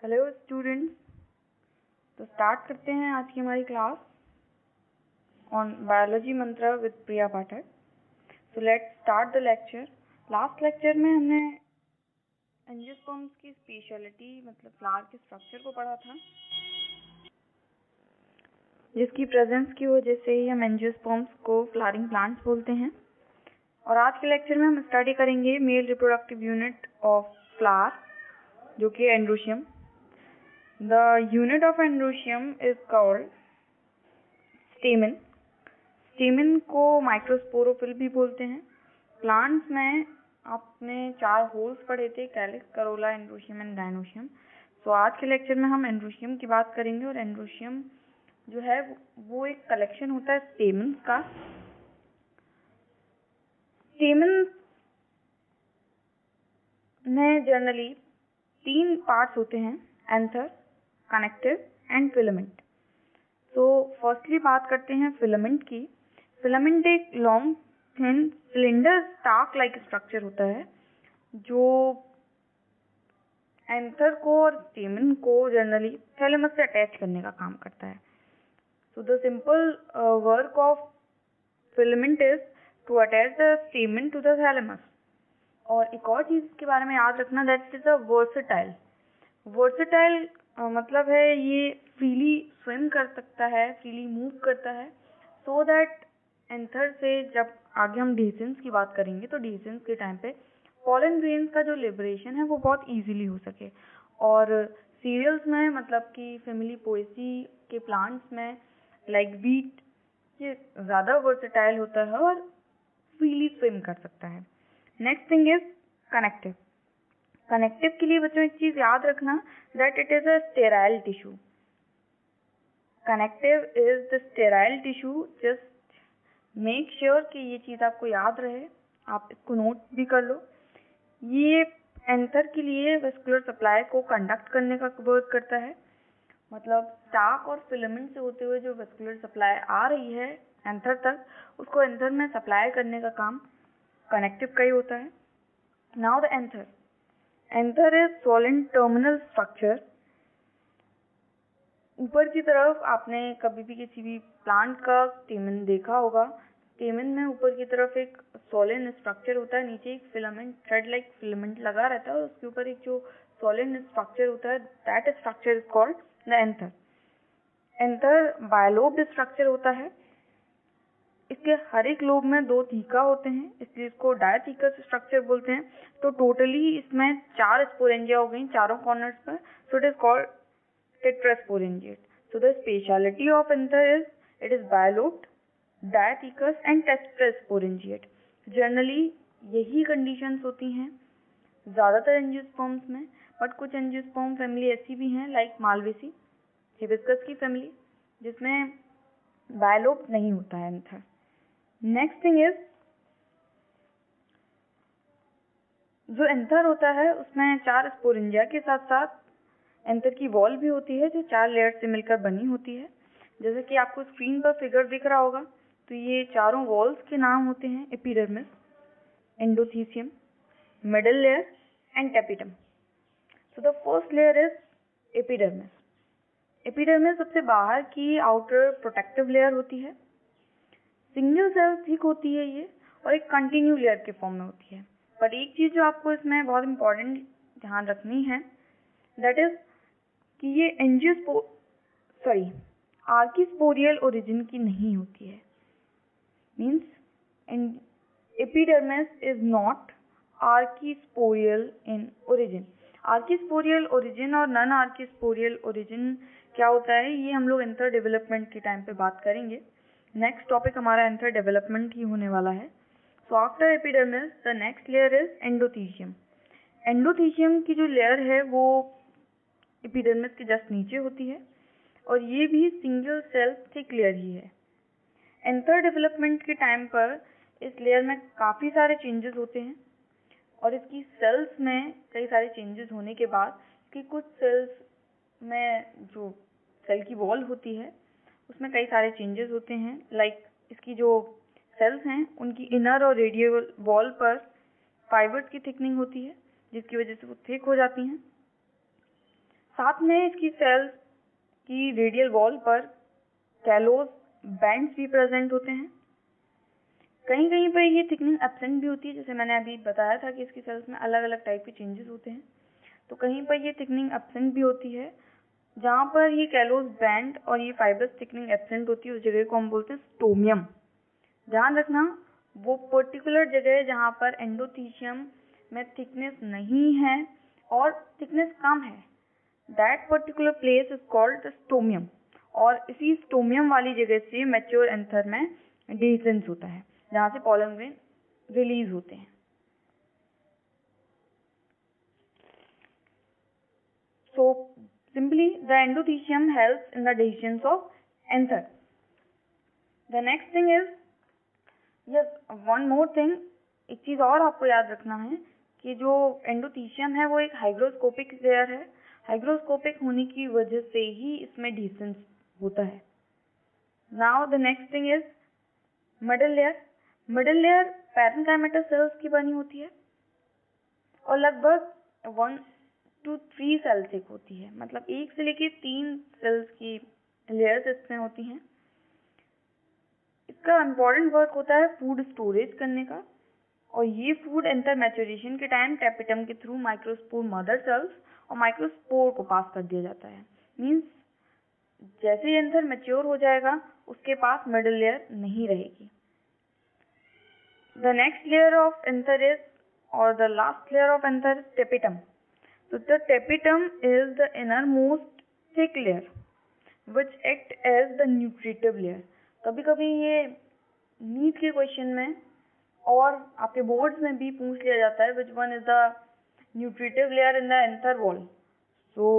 Hello students. तो start करते हैं आज की हमारी class on biology Mantra with Priya Pathak. So let's start the lecture. Last lecture में हमने एंजियोस्पर्म्स की स्पेशलिटी मतलब फ्लावर के स्ट्रक्चर को पढ़ा था, जिसकी प्रेजेंस की वजह से ही हम एंजियोस्पर्म्स को फ्लावरिंग प्लांट्स बोलते हैं। और आज के लेक्चर में हम स्टडी करेंगे male reproductive unit of flower, जो कि androecium. The unit of androecium is called stamen. stamen को माइक्रोस्पोरोफिल भी बोलते हैं। प्लांट्स में आपने 4 होल्स पढ़े थे, calyx, corolla, androecium and gynoecium. So आज के लेक्चर में हम एंड्रोशियम की बात करेंगे। और एंड्रोशियम जो है वो एक कलेक्शन होता है स्टेमन्स का। स्टेमन्स में जनरली 3 पार्ट्स होते हैं, एंथर, कनेक्टिव एंड फिलामेंट। तो फर्स्टली बात करते हैं फिलामेंट की। फिलामेंट एक long thin cylinder stalk like structure होता है, जो एंथर को और स्टेमन को जनरली थैलेमस से अटैच करने का काम करता है। So the simple work of filament is to attach the stamen to the thalamus. और एक और चीज के बारे में याद रखना, that is a versatile. Versatile मतलब है ये फ्रीली स्विम कर सकता है, फ्रीली मूव करता है, सो दैट एंथर से जब आगे हम डिसेंस की बात करेंगे तो डिसेंस के टाइम पे पॉलन ग्रेन्स का जो लिबरेशन है वो बहुत इजीली हो सके। और सीरियल्स में मतलब कि फैमिली पोएसी के प्लांट्स में लाइक बीट ये ज़्यादा वर्सेटाइल होता है और फ्रीली स्विम कर सकता है। Next thing is connective. Connective के लिए बच्चों एक चीज याद रखना, that it is a sterile tissue. Connective is the sterile tissue. Just make sure कि ये चीज आपको याद रहे, आप इसको नोट भी कर लो। ये एंथर के लिए वेस्कुलर सप्लाई को कंडक्ट करने का वर्क करता है। मतलब स्टार्क और फिलामेंट से होते हुए जो वेस्कुलर सप्लाई आ रही है एंथर तक, उसको एंथर में सप्लाई करने का काम कनेक्टिव का ही होता है। Now the anther. Anther is solid terminal structure. ऊपर की तरफ आपने कभी भी किसी भी प्लांट का स्टेमन देखा होगा। स्टेमन में ऊपर की तरफ एक सॉलिड स्ट्रक्चर होता है, नीचे एक फिलामेंट थ्रेड लाइक फिलामेंट लगा रहता है और उसके ऊपर एक जो सॉलिड स्ट्रक्चर होता है, that structure is called the anther. Anther bilobed structure होता है। इसके हर एक लोब में 2 थीका होते हैं, इसलिए इसको डायथीकस स्ट्रक्चर बोलते हैं। तो टोटली इसमें 4 स्पोरेंजिया हो गई चारों कॉर्नर्स पर। So it is called tetrasporangiate. So the speciality of anther is it is bilobed, dithecous and tetrasporangiate. Generally यही कंडीशंस होती हैं ज्यादातर एंजियोस्पर्म्स में, बट कुछ एंजियोस्पर्म फैमिली ऐसी भी हैं लाइक मालवेसी, हिबिस्कस की फैमिली, जिसमें बायलोब्ड नहीं होता है एंथर। नेक्स्ट थिंग इज, जो एंथर होता है उसमें 4 स्पोरेंजिया के साथ साथ एंथर की वॉल भी होती है, जो 4 लेयर से मिलकर बनी होती है। जैसे कि आपको स्क्रीन पर फिगर दिख रहा होगा, तो ये चारों वॉल्स के नाम होते हैं epidermis, endothecium, middle layer and tapetum. So the first layer is epidermis. Epidermis सबसे बाहर की आउटर प्रोटेक्टिव लेयर होती है। सिंगल सेल थिक होती है ये, और एक कंटिन्यू लेयर के फॉर्म में होती है। पर एक चीज जो आपको इसमें बहुत इंपॉर्टेंट ध्यान रखनी है, दैट इज कि ये आर्किस्पोरियल ओरिजिन की नहीं होती है। Means epidermis is not archesporial in origin. Archesporial origin और नॉन आर्किस्पोरियल ओरिजिन क्या होता है, ये हम लोग एंथर डेवलपमेंट के टाइम पे बात करेंगे। नेक्स्ट टॉपिक हमारा एंथर डेवलपमेंट ही होने वाला है। So after epidermis the next layer is endothecium. Endothecium की जो लेयर है वो एपिडर्मिस के जस्ट नीचे होती है, और ये भी सिंगल सेल थिक लेयर ही है। एंथर डेवलपमेंट के टाइम पर इस लेयर में काफ़ी सारे चेंजेस होते हैं, और इसकी सेल्स में कई सारे चेंजेस होने के बाद कि कुछ सेल्स में जो सेल की वॉल होती है उसमें कई सारे चेंजेस होते हैं। लाइक इसकी जो सेल्स हैं उनकी इनर और रेडियल वॉल पर फाइबर्स की थिकनिंग होती है, जिसकी वजह से वो थिक हो जाती हैं। साथ में इसकी सेल्स की रेडियल वॉल पर कैलोस बैंड्स भी प्रेजेंट होते हैं। कहीं कहीं पर ये थिकनिंग एब्सेंट भी होती है, जैसे मैंने अभी बताया था कि इसकी सेल्स में अलग अलग टाइप के चेंजेस होते हैं। तो कहीं पर ये थिकनिंग एब्सेंट भी होती है, जहाँ पर ये कैलोस बैंड और ये फाइब्रस थिकनिंग एब्सेंट होती है उस जगह को हम बोलते हैं स्टोमियम। ध्यान रखना, वो पर्टिकुलर जगह है जहाँ पर एंडोथीशियम में थिकनेस नहीं है और थिकनेस कम है, that particular place is called the stomium. और इसी स्टोमियम वाली जगह से मैच्योर एंथर में डिसेंस होता है, जहाँ से पॉलन ग्रेन रिलीज होते हैं। So simply the endothelium helps in the dehiscence of anther. The next thing is, yes, one more thing, एक चीज और आपको याद रखना है कि जो एंडोथीशियम है वो एक हाइग्रोस्कोपिक लेयर है। हाइग्रोस्कोपिक होने की वजह से ही इसमें डिसेंस होता है। Now the next thing is middle layer. Middle layer parenchymatous sales की बनी होती है और लगभग 1 to 3 सेल्स से होती है, मतलब 1 से लेके 3 सेल्स की लेयर्स इसमें होती हैं। इसका इम्पोर्टेंट वर्क होता है फूड स्टोरेज करने का, और ये फूड एंटर मैच्योरेशन के टाइम टेपिटम के थ्रू माइक्रोस्पोर मदर सेल्स और माइक्रोस्पोर को पास कर दिया जाता है। मीन्स जैसे ही एंथर मैच्योर हो जाएगा उसके पास मिडल लेयर नहीं रहेगी। The next layer of anther is, और the last layer of anther is tapetum. So the tapetum is the innermost thick layer which act as the nutritive layer. कभी कभी ये NEET के क्वेश्चन में और आपके बोर्ड्स में भी पूछ लिया जाता है which one is the nutritive layer in the anther wall. So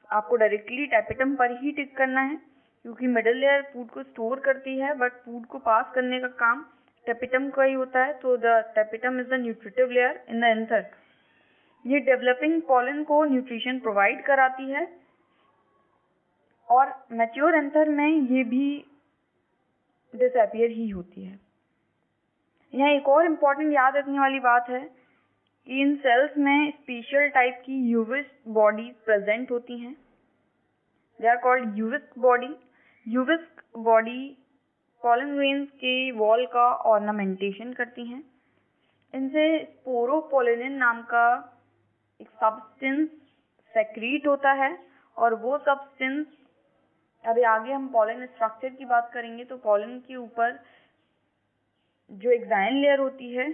आपको डायरेक्टली tapetum पर ही टिक करना है, क्योंकि मिडल लेयर फूड को स्टोर करती है बट फूड को पास करने का काम tapetum का ही होता है। तो the tapetum is the nutritive layer in the anther. ये डेवलपिंग पॉलन को न्यूट्रिशन प्रोवाइड कराती है और मैच्योर एंथर में ये भी डिसअपियर ही होती है। यहाँ एक और इम्पोर्टेंट याद रखने वाली बात है कि इन सेल्स में स्पेशल टाइप की यूविस्क बॉडी प्रेजेंट होती हैं। They are called Ubisch body. Ubisch body pollen grains के वॉल का ऑर्नामेंटेशन करती हैं। इनसे स्पोरोपोलिनिन नाम का एक सब्सटेंस सेक्रीट होता है, और वो सब्सटेंस, अभी आगे हम पॉलन स्ट्रक्चर की बात करेंगे, तो पॉलन के ऊपर जो एक्साइन लेयर होती है,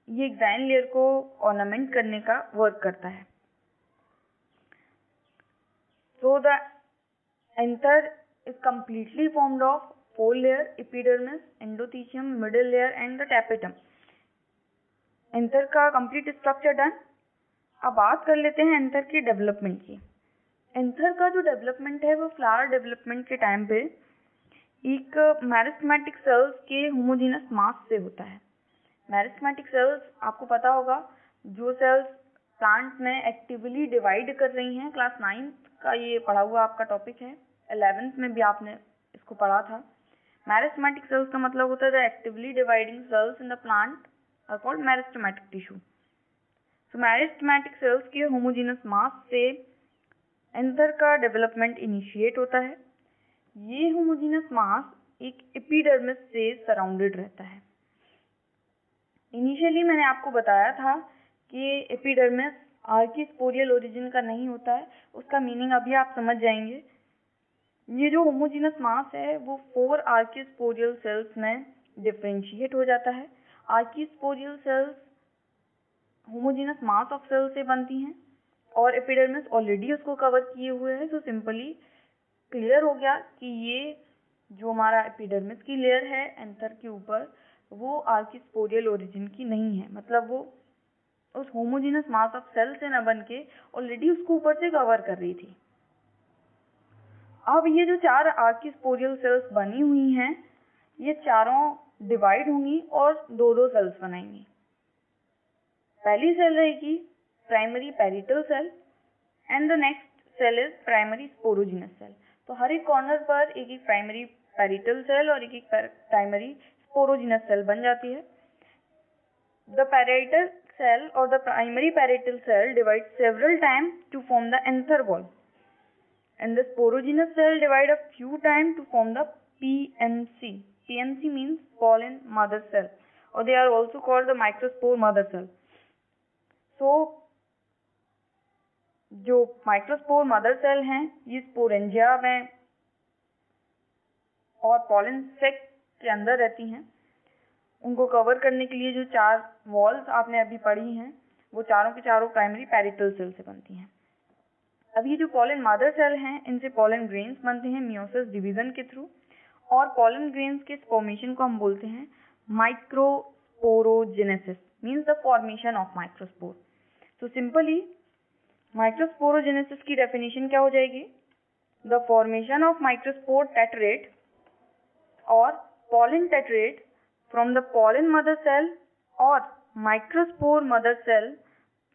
ये एक्साइन लेयर को ऑर्नामेंट करने का वर्क करता है। So the anther is completely formed of 4 layer: epidermis, endothecium, middle layer and the tapetum. Anther का कंप्लीट स्ट्रक्चर डन। अब बात कर लेते हैं एंथर के डेवलपमेंट की। एंथर का जो डेवलपमेंट है वो फ्लावर डेवलपमेंट के टाइम पे एक मेरिस्टेमेटिक सेल्स के होमोजेनस मास से होता है। मेरिस्टेमेटिक सेल्स आपको पता होगा, जो सेल्स प्लांट में एक्टिवली डिवाइड कर रही हैं। क्लास 9th का ये पढ़ा हुआ आपका टॉपिक है, 11th में भी आपने इसको पढ़ा था। मेरिस्टेमेटिक सेल्स का मतलब होता है the actively dividing cells in the plant are called meristematic tissue. तो मेरिस्टेमेटिक सेल्स के होमोजेनस मास से एंथर का डेवलपमेंट इनिशिएट होता है। ये होमोजेनस मास एक एपिडर्मिस से सराउंडेड रहता है। इनिशियली मैंने आपको बताया था कि एपिडर्मिस आर्कीस्पोरियल ओरिजिन का नहीं होता है, उसका मीनिंग अभी आप समझ जाएंगे। ये जो होमोजेनस मास है वो 4 आर्कीस्पोरियल सेल्स में डिफरेंशिएट हो जाता है। Archesporial cells homogeneous mass of cell से बनती हैं और एपिडर्मिस ऑलरेडी उसको कवर किए हुए है। तो सिंपली क्लियर हो गया कि ये जो हमारा एपिडर्मिस की लेयर है एंथर के ऊपर, वो आर्कीस्पोरियल ओरिजिन की नहीं है, मतलब वो उस होमोजेनस मास ऑफ सेल से न बन के ऑलरेडी उसको ऊपर से कवर कर रही थी। अब ये जो 4 आर्कीस्पोरियल सेल्स बनी हुई हैं, ये चारों डिवाइड होंगी और 2-2 सेल्स बनाएंगी। पहली सेल रहेगी primary parietal cell and the next cell is primary sporogenous cell. तो हर एक कॉर्नर पर एक एक प्राइमरी पैरिटल सेल और एक एक प्राइमरी स्पोरोजिनस सेल बन जाती है। The parietal cell or the primary parietal cell divides several times to form the anther wall, and the sporogenous cell divide a few times to form the PMC. PMC means pollen mother cell, or they are also called the microspore mother cell. So जो microspore mother cell हैं ये sporangia में और pollen सेक के अंदर रहती हैं। उनको कवर करने के लिए जो 4 वॉल्स आपने अभी पढ़ी हैं वो चारों के चारों प्राइमरी पैरिटल सेल से बनती हैं। अब ये जो पॉलन मदर सेल हैं इनसे पॉलन ग्रेन्स बनते हैं मियोसिस डिवीजन के थ्रू, और पॉलन ग्रेन्स के फॉर्मेशन को हम बोलते हैं microsporogenesis, means the formation of microspore. तो सिंपली माइक्रोस्पोरोजेनेसिस की डेफिनेशन क्या हो जाएगी? द फॉर्मेशन ऑफ माइक्रोस्पोर टेट्रेट और pollen tetrate from the pollen mother cell or microspore mother cell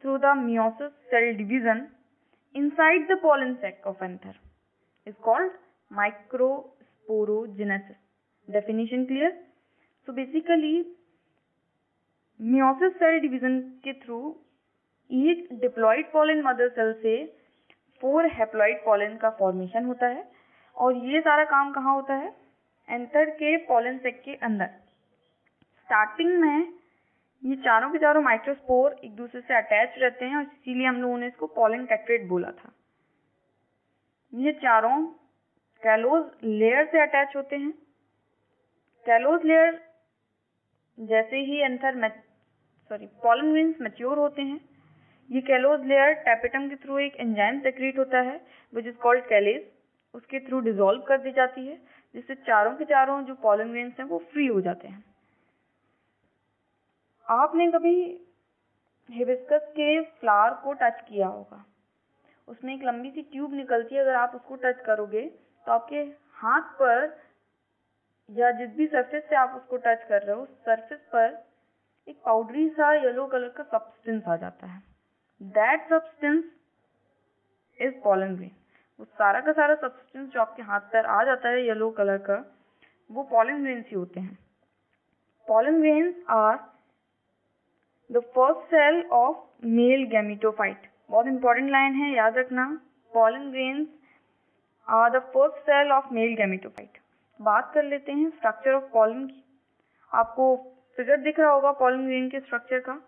through the meiosis cell division inside the pollen sac of anther is called microsporogenesis. Definition clear? So basically meiosis cell division के through एक diploid pollen mother cell से 4 haploid pollen का formation होता है, और ये सारा काम कहाँ होता है? एंथर के पॉलन सेक के अंदर। स्टार्टिंग में ये चारों के चारों माइक्रोस्पोर एक दूसरे से अटैच रहते हैं और इसीलिए हम लोगों ने इसको पॉलन टेट्रेट बोला था। ये चारों कैलोज लेयर से अटैच होते हैं। कैलोज लेयर जैसे ही पॉलन ग्रेन्स मैच्योर होते हैं, ये कैलोज लेयर टैपेटम के थ्रू एक एंजाइम सेक्रेट होता है विच इज कॉल्ड कैलेज, उसके थ्रू डिसॉल्व कर दी जाती है, जिससे चारों के चारों जो पॉलन ग्रेन्स हैं वो फ्री हो जाते हैं। आपने कभी हिबिस्कस के फ्लावर को टच किया होगा, उसमें एक लंबी सी ट्यूब निकलती है। अगर आप उसको टच करोगे तो आपके हाथ पर या जिस भी सरफेस से आप उसको टच कर रहे हो उस सरफेस पर एक पाउडरी सा येलो कलर का सब्सटेंस आ जाता है। That substance is pollen grain. वो सारा का सारा सब्सटेंस जो आपके हाथ पर आ जाता है येलो कलर का, वो पॉलन ग्रेन्स ही होते हैं। Pollen grains are the first cell of male gametophyte. बहुत इंपॉर्टेंट लाइन है, याद रखना। Pollen grains are the first cell of male gametophyte. बात कर लेते हैं स्ट्रक्चर ऑफ पॉलन की। आपको फिगर दिख रहा होगा पॉलन ग्रेन के स्ट्रक्चर का।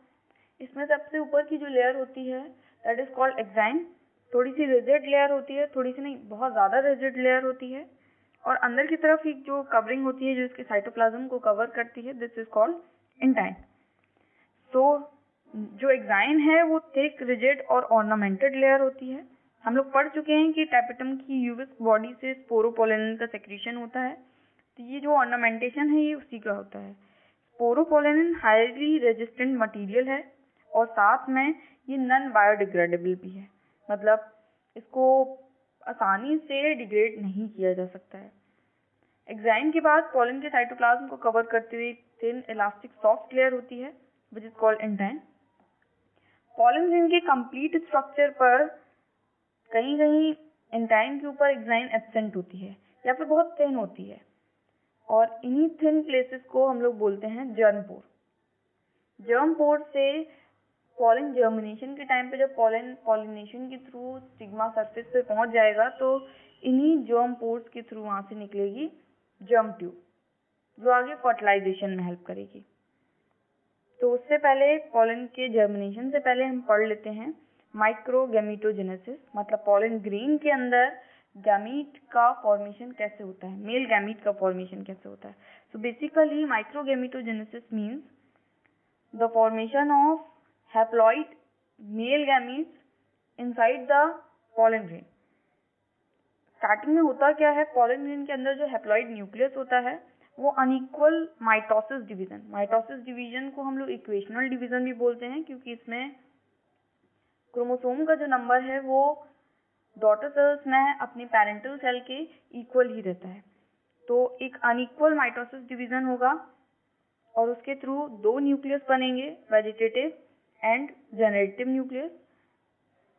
इसमें सबसे ऊपर की जो लेयर होती है दैट इज कॉल्ड एक्साइन। थोड़ी सी रिजिड लेयर होती है, थोड़ी सी नहीं, बहुत ज़्यादा रिजिड लेयर होती है, और अंदर की तरफ एक जो कवरिंग होती है जो इसके साइटोप्लाज्म को कवर करती है, दिस इज कॉल्ड इंटाइन। तो जो एक्साइन है वो थिक, रिजिड और ऑर्नामेंटेड लेयर होती है। हम लोग पढ़ चुके हैं कि टैपेटम की यूविक बॉडी से स्पोरोपोलेनिन का सेक्रेशन होता है, तो ये जो ऑर्नामेंटेशन है ये उसी का होता है। स्पोरोपोलेनिन हाईली रेजिस्टेंट मटेरियल है और साथ में ये नॉन बायोडिग्रेडेबल भी है, मतलब इसको आसानी से डिग्रेड नहीं किया जा सकता है। एक्साइन के बाद पॉलन के साइटोप्लाज्म को कवर करते हुए थिन इलास्टिक सॉफ्ट लेयर होती है which is called intine. Pollen grain के कंप्लीट स्ट्रक्चर पर कहीं कहीं इंटाइन के ऊपर एक्साइन एब्सेंट होती है या फिर बहुत थिन होती है, और इन्हीं थिन प्लेसेस को हम लोग बोलते हैं जर्म पोर। जर्म पोर से पॉलन जर्मिनेशन के टाइम पे जब पॉलन पॉलिनेशन के थ्रू स्टिग्मा सरफेस पे पहुंच जाएगा तो इन्हीं जर्म पोर्स के थ्रू वहां से निकलेगी जर्म ट्यूब, जो आगे फर्टिलाइजेशन में हेल्प करेगी। तो उससे पहले पॉलन के जर्मिनेशन से पहले हम पढ़ लेते हैं माइक्रोगैमेटोजेनेसिस, मतलब पॉलन ग्रेन के अंदर गैमीट का फॉर्मेशन कैसे होता है, मेल गैमीट का फॉर्मेशन कैसे होता है। So basically microgametogenesis means the formation of haploid male gametes inside the pollen grain। Starting में होता क्या है, पॉलन ग्रेन के अंदर जो हैप्लॉइड न्यूक्लियस होता है वो अनइक्वल माइटोसिस डिवीजन को हम लोग इक्वेशनल डिवीजन भी बोलते हैं, क्योंकि इसमें क्रोमोसोम का जो नंबर है वो डॉटर सेल्स में अपने पेरेंटल सेल के इक्वल ही रहता है। तो एक अनइक्वल माइटोसिस डिवीजन होगा और उसके थ्रू 2 न्यूक्लियस बनेंगे, वेजिटेटिव एंड जनरेटिव न्यूक्लियस।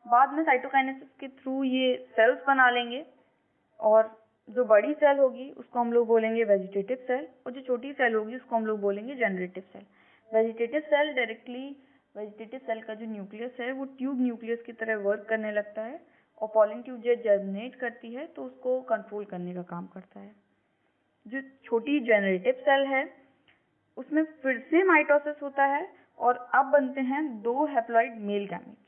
बाद में साइटोकाइनेसिस के थ्रू ये सेल्स बना लेंगे, और जो बड़ी सेल होगी उसको हम लोग बोलेंगे वेजिटेटिव सेल, और जो छोटी सेल होगी उसको हम लोग बोलेंगे generative cell. Vegetative cell directly vegetative cell का जो न्यूक्लियस है वो ट्यूब न्यूक्लियस की तरह वर्क करने लगता है और पॉलन ट्यूब जब जर्मिनेट करती है तो उसको कंट्रोल करने का काम करता है। जो छोटी जनरेटिव सेल है उसमें फिर से माइटोसिस होता है और अब बनते हैं 2 हैप्लॉइड मेल गैमेट्स।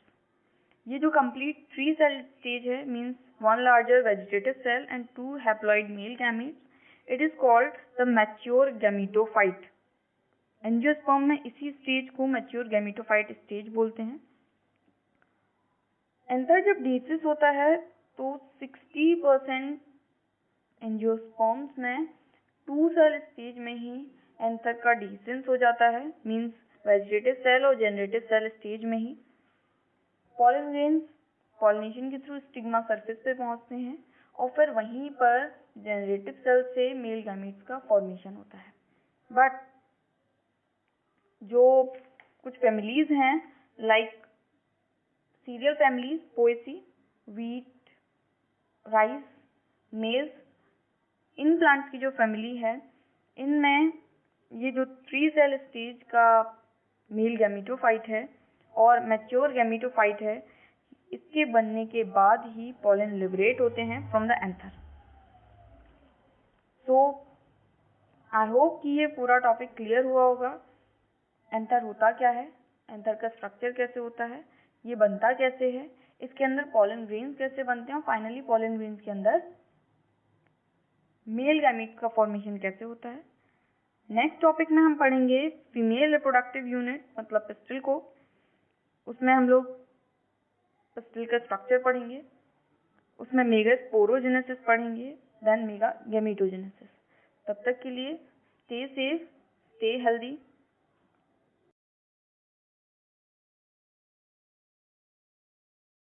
ये जो कंप्लीट 3 सेल स्टेज है means 1 larger vegetative cell and 2 haploid male gametes, it is called the mature gametophyte. Angiosperm में इसी स्टेज को मैच्योर गैमेटोफाइट स्टेज बोलते हैं। एंथर जब डिसिस होता है तो 60% एंजियोस्पर्म्स में 2 सेल स्टेज में ही एंथर का डिसेंस हो जाता है मींस वेजिटेटिव सेल और जनरेटिव सेल स्टेज में ही। पॉलन ग्रेन्स पॉलिनेशन के थ्रू स्टिग्मा सरफेस पे पहुंचते हैं और फिर वहीं पर जनरेटिव सेल से मेल गैमेट्स का फॉर्मेशन होता है। बट जो कुछ फैमिलीज हैं like serial families, Poaceae, wheat, rice, मेज, इन प्लांट्स की जो फैमिली है इनमें ये जो 3 सेल स्टेज का मेल गैमेटोफाइट है और मैच्योर गैमेटोफाइट है, इसके बनने के बाद ही पॉलन लिबरेट होते हैं from the anther. So I hope कि ये पूरा टॉपिक क्लियर हुआ होगा। एंथर होता क्या है, एंथर का स्ट्रक्चर कैसे होता है, ये बनता कैसे है, इसके अंदर पॉलन ग्रेन्स कैसे बनते हैं और फाइनली पॉलन ग्रेन्स के अंदर मेल गैमेट का फॉर्मेशन कैसे होता है। नेक्स्ट टॉपिक में हम पढ़ेंगे फीमेल रिप्रोडक्टिव यूनिट मतलब पिस्टिल को। उसमें हम लोग पिस्टिल का स्ट्रक्चर पढ़ेंगे, उसमें मेगा स्पोरोजेनेसिस पढ़ेंगे, देन मेगा गैमेटोजेनेसिस। तब तक के लिए स्टे सेफ, स्टे हेल्दी।